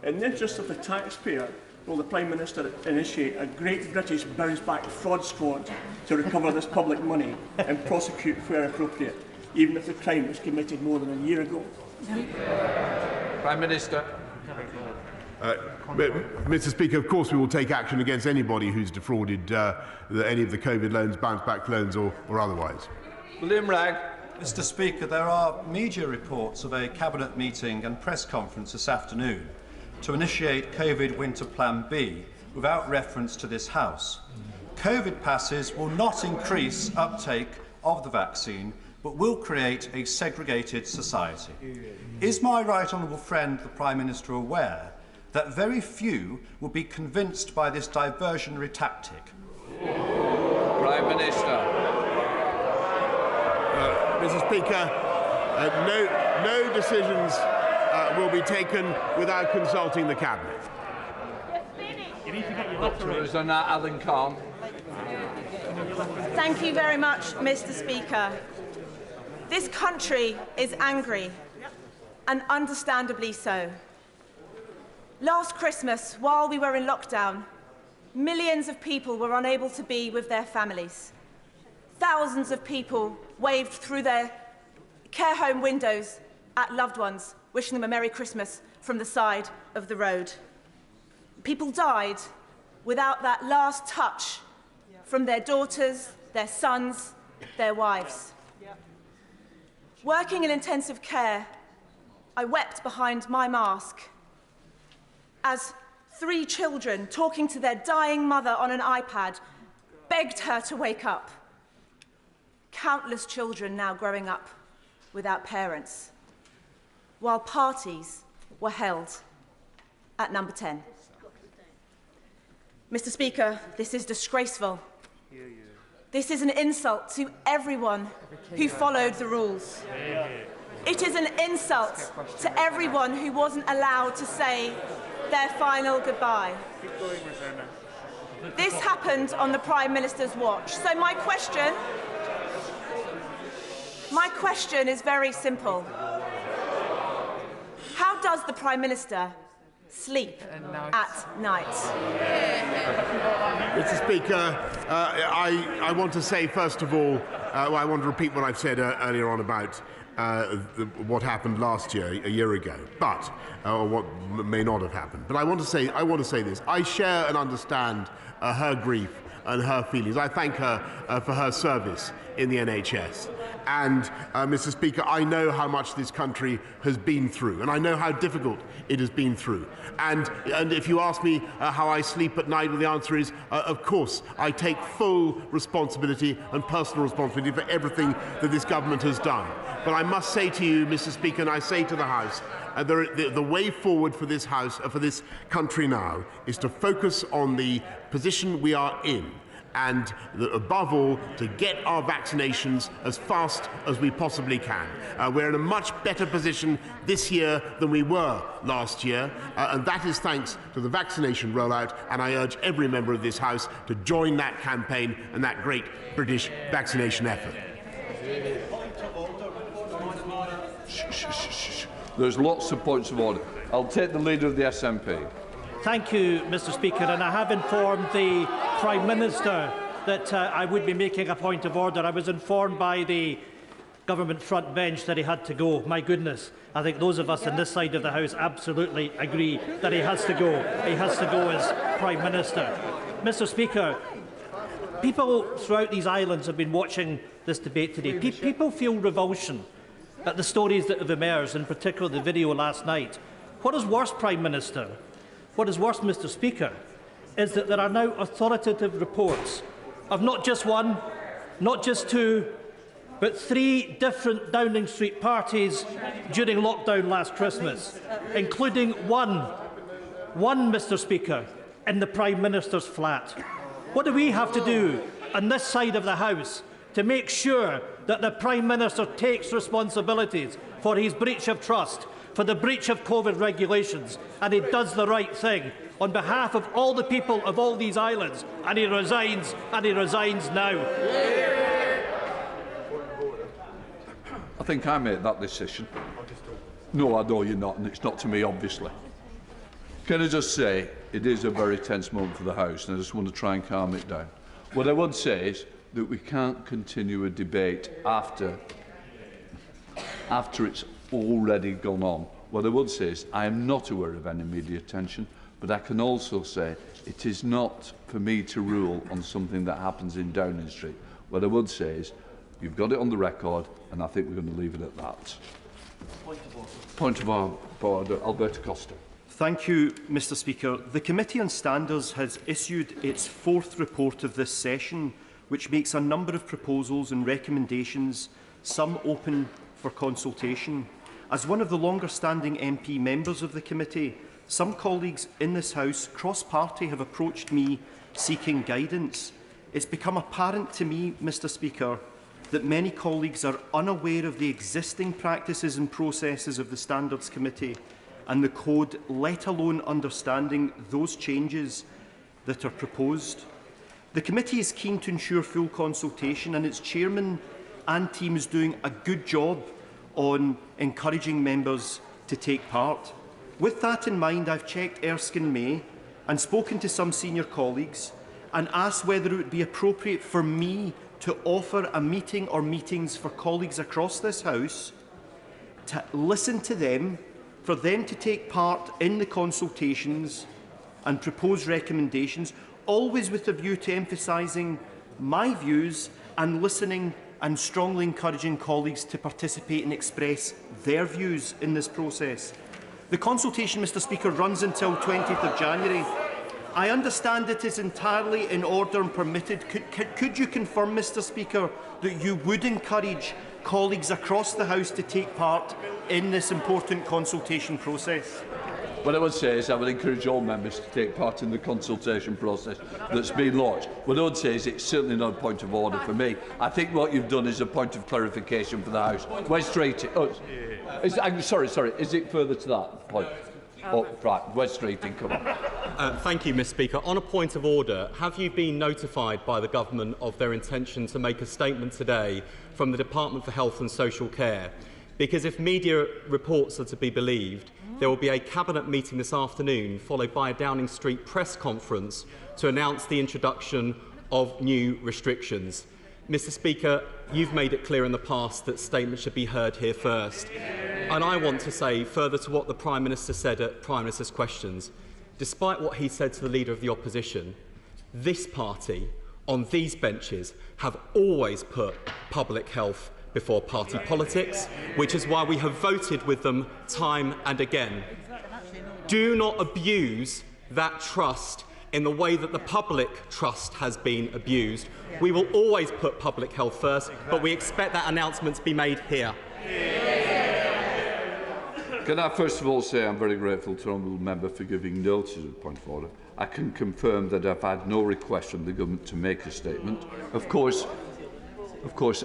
In the interest of the taxpayer, will the Prime Minister initiate a Great British Bounce-Back Fraud Squad to recover this public money and prosecute where appropriate, even if the crime was committed more than a year ago? Prime Minister. Mr. Speaker, of course we will take action against anybody who's defrauded any of the COVID loans, bounce-back loans or otherwise. William Ragg. Mr. Speaker, there are media reports of a Cabinet meeting and press conference this afternoon to initiate COVID Winter Plan B without reference to this House. COVID passes will not increase uptake of the vaccine, but will create a segregated society. Is my right honourable friend, the Prime Minister, aware that very few will be convinced by this diversionary tactic? Prime Minister. Mr. Speaker, no decisions will be taken without consulting the Cabinet. Alan Khan. Thank you very much, Mr. Speaker. This country is angry, and understandably so. Last Christmas, while we were in lockdown, millions of people were unable to be with their families. Thousands of people waved through their care home windows at loved ones, wishing them a Merry Christmas from the side of the road. People died without that last touch from their daughters, their sons, their wives. Working in intensive care, I wept behind my mask as 3 children, talking to their dying mother on an iPad, begged her to wake up. Countless children now growing up without parents, while parties were held at Number 10. Mr. Speaker, this is disgraceful. This is an insult to everyone who followed the rules. It is an insult to everyone who wasn't allowed to say their final goodbye. This happened on the Prime Minister's watch. So my question is very simple. How does the Prime Minister sleep at night? Mr. Speaker, I want to say, first of all, I want to repeat what I've said earlier on about what happened last year, a year ago, but or what may not have happened. But I want to say this. I share and understand her grief and her feelings. I thank her for her service in the NHS. And, Mr. Speaker, I know how much this country has been through, and I know how difficult it has been through. And if you ask me how I sleep at night, well, the answer is, of course, I take full responsibility and personal responsibility for everything that this government has done. But I must say to you, Mr. Speaker, and I say to the House, the way forward for this House, for this country now, is to focus on the position we are in, and above all, to get our vaccinations as fast as we possibly can. We're in a much better position this year than we were last year, and that is thanks to the vaccination rollout, and I urge every member of this House to join that campaign and that great British vaccination effort. There's lots of points of order. I'll take the leader of the SNP. Thank you, Mr. Speaker, and I have informed the Prime Minister that I would be making a point of order. I was informed by the government front bench that he had to go. My goodness, I think those of us on this side of the House absolutely agree that he has to go. He has to go as Prime Minister. Mr. Speaker, people throughout these islands have been watching this debate today. People feel revulsion at the stories that have emerged, in particular the video last night. What is worse, Prime Minister? What is worse, Mr Speaker, is that there are now authoritative reports of not just one, not just two, but 3 different Downing Street parties during lockdown last Christmas, including one, Mr Speaker, in the Prime Minister's flat. What do we have to do on this side of the House to make sure that the Prime Minister takes responsibilities for his breach of trust, for the breach of COVID regulations, and he does the right thing on behalf of all the people of all these islands, and he resigns now? I think I made that decision. No, I know you're not, and it's not to me, obviously. Can I just say, it is a very tense moment for the House, and I just want to try and calm it down. What I would say is that we can't continue a debate after it's already gone on. What I would say is I am not aware of any media attention, but I can also say it is not for me to rule on something that happens in Downing Street. What I would say is you've got it on the record, and I think we're going to leave it at that. Point of order. Alberto Costa. Thank you, Mr Speaker. The Committee on Standards has issued its 4th report of this session, which makes a number of proposals and recommendations, some open for consultation. As one of the longer-standing MP members of the committee, some colleagues in this House, cross-party, have approached me seeking guidance. It's become apparent to me, Mr Speaker, that many colleagues are unaware of the existing practices and processes of the Standards Committee and the Code, let alone understanding those changes that are proposed. The committee is keen to ensure full consultation, and its chairman and team is doing a good job on encouraging members to take part. With that in mind, I've checked Erskine May and spoken to some senior colleagues and asked whether it would be appropriate for me to offer a meeting or meetings for colleagues across this House to listen to them, for them to take part in the consultations and propose recommendations, always with a view to emphasising my views and listening and strongly encouraging colleagues to participate and express their views in this process. The consultation, Mr Speaker, runs until 20th of January. I understand it is entirely in order and permitted. Could you confirm, Mr Speaker, that you would encourage colleagues across the House to take part in this important consultation process? What I would say is I would encourage all members to take part in the consultation process that's been launched. What I would say is it's certainly not a point of order for me. I think what you've done is a point of clarification for the House. Where's straight? Sorry. Is it further to that point? Oh, right. Where's straight? Come on. Thank you, Mr Speaker. On a point of order, have you been notified by the government of their intention to make a statement today from the Department for Health and Social Care? Because if media reports are to be believed, there will be a Cabinet meeting this afternoon, followed by a Downing Street press conference to announce the introduction of new restrictions. Mr Speaker, you've made it clear in the past that statements should be heard here first. And I want to say, further to what the Prime Minister said at Prime Minister's questions, despite what he said to the Leader of the Opposition, this party, on these benches, have always put public health before party politics, which is why we have voted with them time and again. Do not abuse that trust in the way that the public trust has been abused. We will always put public health first, but we expect that announcement to be made here. Can I first of all say I'm very grateful to the honourable member for giving notice of the point of order. I can confirm that I've had no request from the government to make a statement. Of course,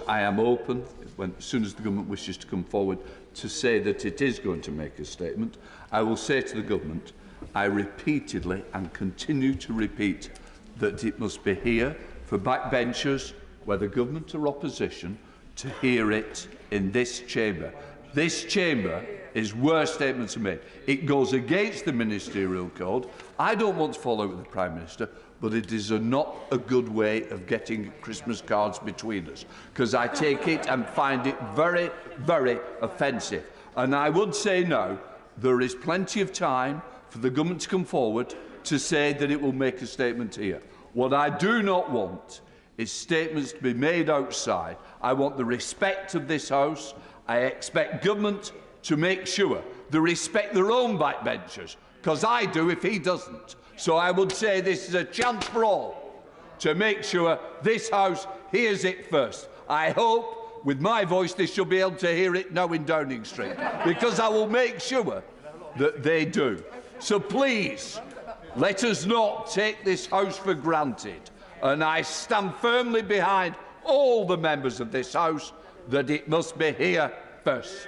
I am open, as soon as the government wishes to come forward, to say that it is going to make a statement. I will say to the government, I repeatedly and continue to repeat that it must be here for backbenchers, whether government or opposition, to hear it in this chamber. This chamber is where statements are made. It goes against the ministerial code. I don't want to follow with the Prime Minister, but it is not a good way of getting Christmas cards between us, because I take it and find it very, very offensive. And I would say now, there is plenty of time for the government to come forward to say that it will make a statement here. What I do not want is statements to be made outside. I want the respect of this House. I expect government to make sure they respect their own backbenchers, because I do if he doesn't. So I would say this is a chance for all to make sure this House hears it first. I hope, with my voice, they should be able to hear it now in Downing Street, because I will make sure that they do. So please, let us not take this House for granted. And I stand firmly behind all the members of this House that it must be here first.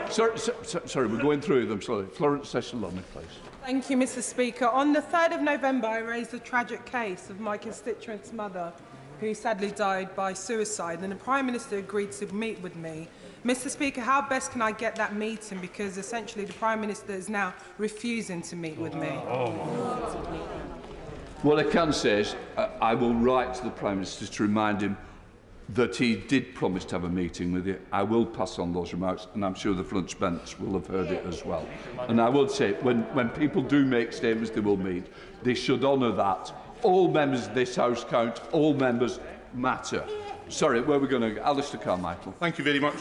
Sorry, we're going through them. Sorry. Florence Session-Lumley, please. Thank you, Mr. Speaker. On the 3rd of November, I raised the tragic case of my constituent's mother, who sadly died by suicide, and the Prime Minister agreed to meet with me. Mr. Speaker, how best can I get that meeting? Because essentially the Prime Minister is now refusing to meet with me. What I can say is I will write to the Prime Minister to remind him that he did promise to have a meeting with you. I will pass on those remarks, and I'm sure the front bench will have heard it as well. And I would say, when people do make statements they will meet, they should honour that. All members of this House count. All members matter. Sorry, where are we going to go? Alistair Carmichael. Thank you very much,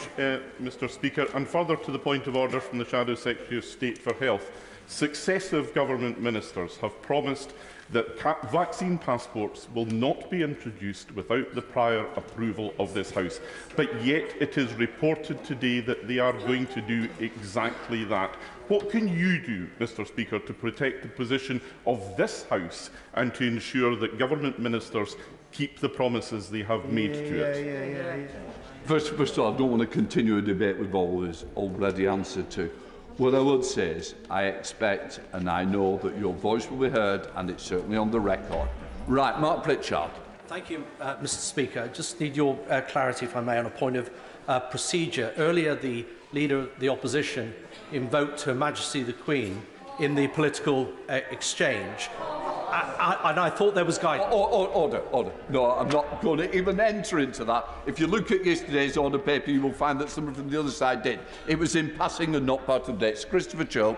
Mr. Speaker. And further to the point of order from the Shadow Secretary of State for Health, successive government ministers have promised that vaccine passports will not be introduced without the prior approval of this House. But yet it is reported today that they are going to do exactly that. What can you do, Mr. Speaker, to protect the position of this House and to ensure that government ministers keep the promises they have made to it? First of all, I don't want to continue a debate we've already answered to. What I would say is I expect and I know that your voice will be heard, and it's certainly on the record. Right, Mark Pritchard. Thank you, Mr. Speaker. I just need your clarity, if I may, on a point of procedure. Earlier, the Leader of the Opposition invoked Her Majesty the Queen in the political exchange. And I thought there was guidance. Order. No, I'm not going to even enter into that. If you look at yesterday's order paper, you will find that someone from the other side did. It was in passing and not part of the dates. Christopher Chope.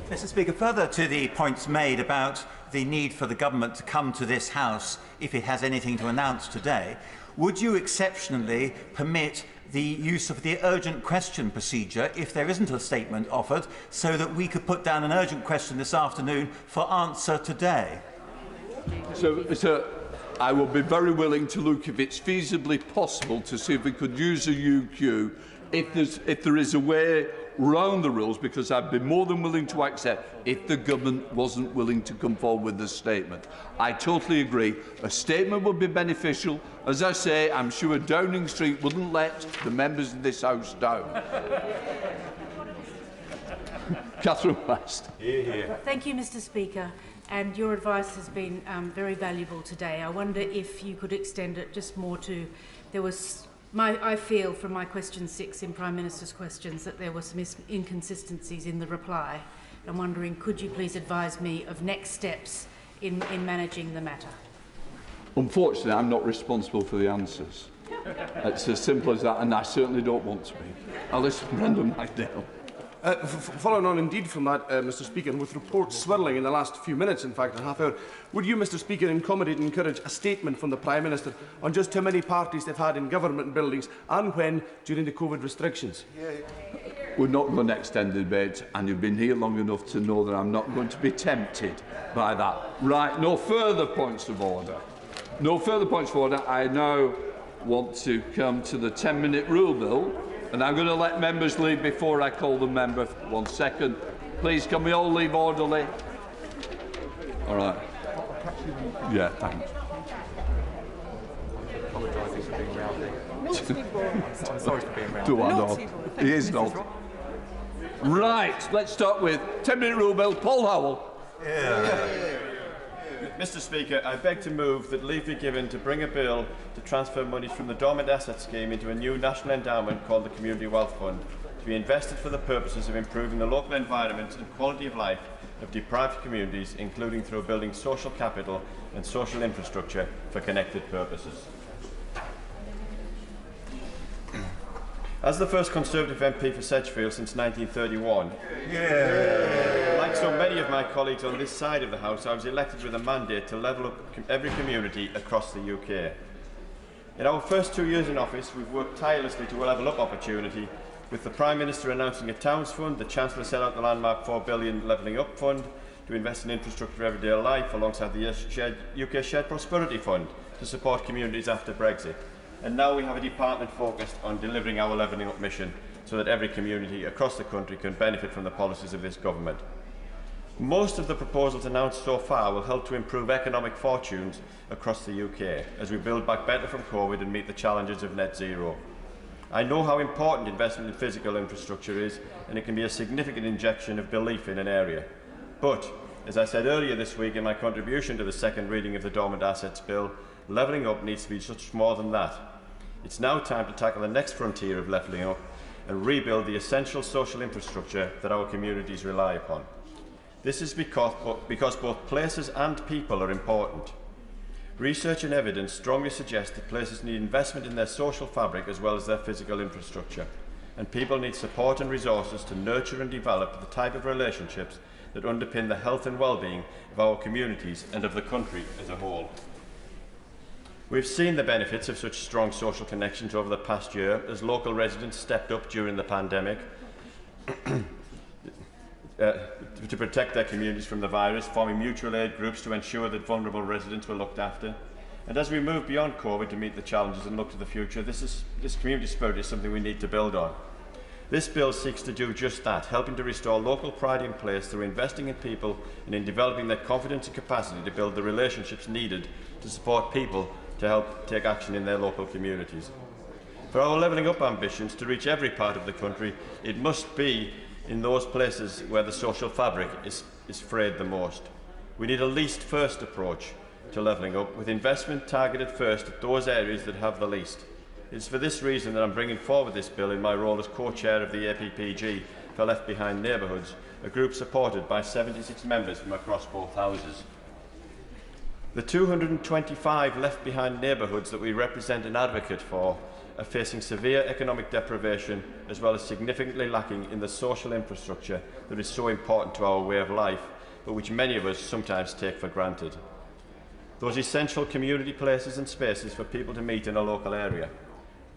Mr. Speaker, further to the points made about the need for the government to come to this House if it has anything to announce today, would you exceptionally permit the use of the urgent question procedure if there isn't a statement offered, so that we could put down an urgent question this afternoon for answer today? So I will be very willing to look if it's feasibly possible to see if we could use a UQ if there is a way round the rules, because I'd be more than willing to accept if the government wasn't willing to come forward with a statement. I totally agree. A statement would be beneficial. As I say, I'm sure Downing Street wouldn't let the members of this House down. Catherine West. Thank you, Mr. Speaker. And your advice has been very valuable today. I wonder if you could extend it just more to, I feel from my question 6 in Prime Minister's questions that there were some inconsistencies in the reply. I'm wondering, could you please advise me of next steps in managing the matter? Unfortunately, I'm not responsible for the answers. It's as simple as that, and I certainly don't want to be. Alistair Brendan-McNeill. Following on indeed from that, Mr. Speaker, and with reports swirling in the last few minutes, in fact a half hour, would you, Mr. Speaker, accommodate and encourage a statement from the Prime Minister on just how many parties they've had in government buildings and when during the COVID restrictions? We're not going to extend the debate, and you've been here long enough to know that I'm not going to be tempted by that. Right, no further points of order. No further points of order. I now want to come to the 10-minute rule bill. And I'm going to let members leave before I call the member. 1 second. Please, can we all leave orderly? All right. Yeah, thanks. Sorry for being round. Do I not? He is not. Right, let's start with 10-minute rule bill. Paul Howell. Mr. Speaker, I beg to move that leave be given to bring a bill to transfer monies from the Dormant Asset Scheme into a new national endowment called the Community Wealth Fund, to be invested for the purposes of improving the local environment and quality of life of deprived communities, including through building social capital and social infrastructure for connected purposes. As the first Conservative MP for Sedgefield since 1931, like so many of my colleagues on this side of the House, I was elected with a mandate to level up every community across the UK. In our first 2 years in office, we've worked tirelessly to level up opportunity With the Prime Minister announcing a Towns Fund, the Chancellor set out the landmark £4 billion Levelling Up Fund to invest in infrastructure for everyday life, alongside the UK Shared Prosperity Fund to support communities after Brexit. And now we have a department focused on delivering our Levelling Up mission so that every community across the country can benefit from the policies of this government. Most of the proposals announced so far will help to improve economic fortunes across the UK as we build back better from COVID and meet the challenges of net zero. I know how important investment in physical infrastructure is, and it can be a significant injection of belief in an area. But, as I said earlier this week in my contribution to the second reading of the Dormant Assets Bill, levelling up needs to be much more than that. It's now time to tackle the next frontier of levelling up and rebuild the essential social infrastructure that our communities rely upon. This is because both places and people are important. Research and evidence strongly suggest that places need investment in their social fabric as well as their physical infrastructure, and people need support and resources to nurture and develop the type of relationships that underpin the health and well-being of our communities and of the country as a whole. We've seen the benefits of such strong social connections over the past year as local residents stepped up during the pandemic to protect their communities from the virus, forming mutual aid groups to ensure that vulnerable residents were looked after. And as we move beyond COVID to meet the challenges and look to the future, this community spirit is something we need to build on. This bill seeks to do just that, helping to restore local pride in place through investing in people and in developing their confidence and capacity to build the relationships needed to support people to help take action in their local communities. For our levelling up ambitions to reach every part of the country, it must be in those places where the social fabric is frayed the most. We need a least first approach to levelling up, with investment targeted first at those areas that have the least. It is for this reason that I'm bringing forward this bill in my role as co-chair of the APPG for Left Behind Neighbourhoods, a group supported by 76 members from across both houses. The 225 left behind neighbourhoods that we represent and advocate for are facing severe economic deprivation, as well as significantly lacking in the social infrastructure that is so important to our way of life, but which many of us sometimes take for granted. Those essential community places and spaces for people to meet in a local area.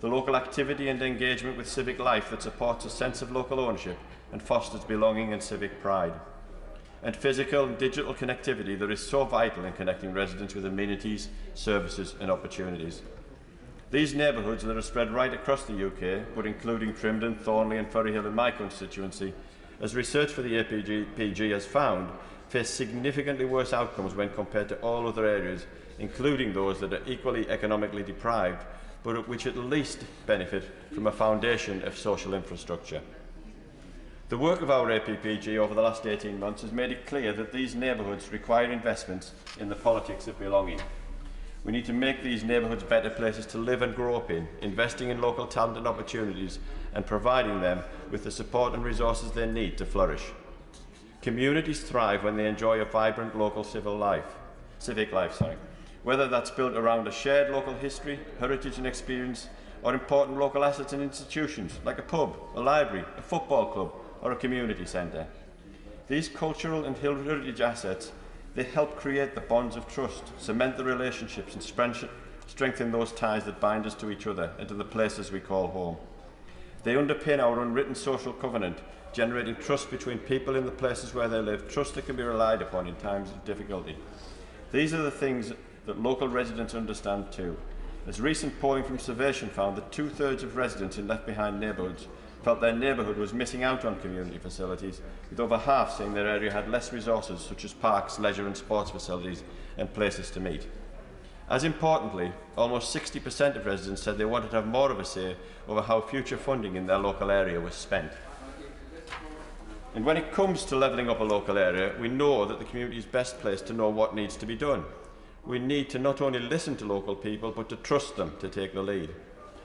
The local activity and engagement with civic life that supports a sense of local ownership and fosters belonging and civic pride. And physical and digital connectivity that is so vital in connecting residents with amenities, services and opportunities. These neighbourhoods that are spread right across the UK, but including Trimdon, Thornley and Ferryhill in my constituency, as research for the APPG has found, face significantly worse outcomes when compared to all other areas, including those that are equally economically deprived, but which at least benefit from a foundation of social infrastructure. The work of our APPG over the last 18 months has made it clear that these neighbourhoods require investments in the politics of belonging. We need to make these neighbourhoods better places to live and grow up in, investing in local talent and opportunities and providing them with the support and resources they need to flourish. Communities thrive when they enjoy a vibrant local civic life, whether that's built around a shared local history, heritage and experience, or important local assets and institutions like a pub, a library, a football club or a community centre. These cultural and heritage assets, they help create the bonds of trust, cement the relationships and strengthen those ties that bind us to each other and to the places we call home. They underpin our unwritten social covenant, generating trust between people in the places where they live, trust that can be relied upon in times of difficulty. These are the things that local residents understand too. As recent polling from Survation found that 2/3 of residents in left behind neighbourhoods felt their neighbourhood was missing out on community facilities, with over half saying their area had less resources such as parks, leisure and sports facilities and places to meet. As importantly, almost 60% of residents said they wanted to have more of a say over how future funding in their local area was spent. And when it comes to levelling up a local area, we know that the community is best placed to know what needs to be done. We need to not only listen to local people, but to trust them to take the lead.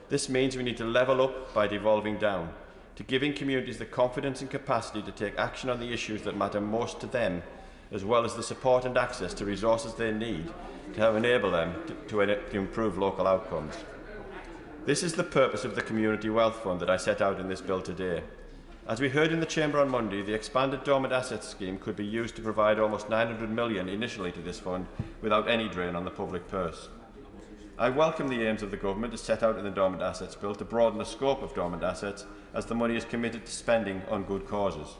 This means we need to level up by devolving down, to giving communities the confidence and capacity to take action on the issues that matter most to them, as well as the support and access to resources they need to help enable them to improve local outcomes. This is the purpose of the Community Wealth Fund that I set out in this bill today. As we heard in the Chamber on Monday, the expanded Dormant Assets Scheme could be used to provide almost £900 million initially to this fund without any drain on the public purse. I welcome the aims of the Government as set out in the Dormant Assets Bill to broaden the scope of dormant assets as the money is committed to spending on good causes.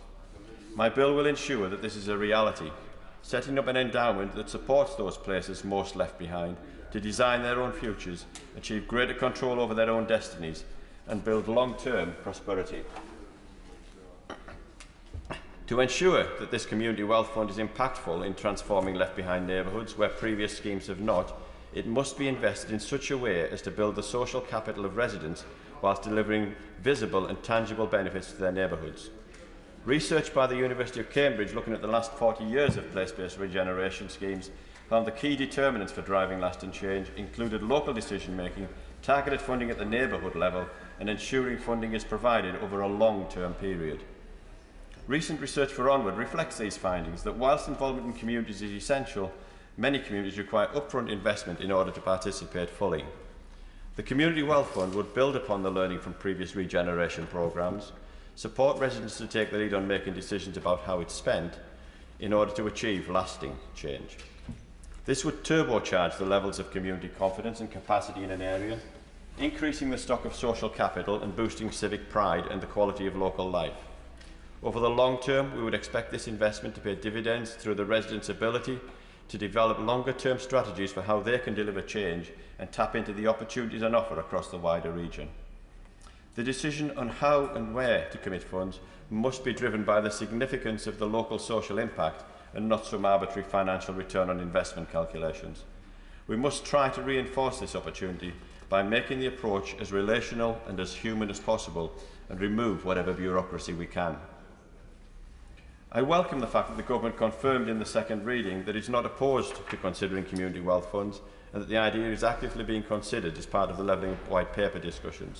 My bill will ensure that this is a reality, setting up an endowment that supports those places most left behind to design their own futures, achieve greater control over their own destinies and build long-term prosperity. To ensure that this Community Wealth Fund is impactful in transforming left-behind neighbourhoods where previous schemes have not, it must be invested in such a way as to build the social capital of residents whilst delivering visible and tangible benefits to their neighbourhoods. Research by the University of Cambridge looking at the last 40 years of place-based regeneration schemes found the key determinants for driving lasting change included local decision-making, targeted funding at the neighbourhood level and ensuring funding is provided over a long-term period. Recent research for Onward reflects these findings that whilst involvement in communities is essential, many communities require upfront investment in order to participate fully. The Community Wealth Fund would build upon the learning from previous regeneration programmes, support residents to take the lead on making decisions about how it's spent in order to achieve lasting change. This would turbocharge the levels of community confidence and capacity in an area, increasing the stock of social capital and boosting civic pride and the quality of local life. Over the long term, we would expect this investment to pay dividends through the residents' ability to develop longer-term strategies for how they can deliver change and tap into the opportunities on offer across the wider region. The decision on how and where to commit funds must be driven by the significance of the local social impact and not some arbitrary financial return on investment calculations. We must try to reinforce this opportunity by making the approach as relational and as human as possible and remove whatever bureaucracy we can. I welcome the fact that the Government confirmed in the second reading that it is not opposed to considering community wealth funds and that the idea is actively being considered as part of the Levelling White Paper discussions.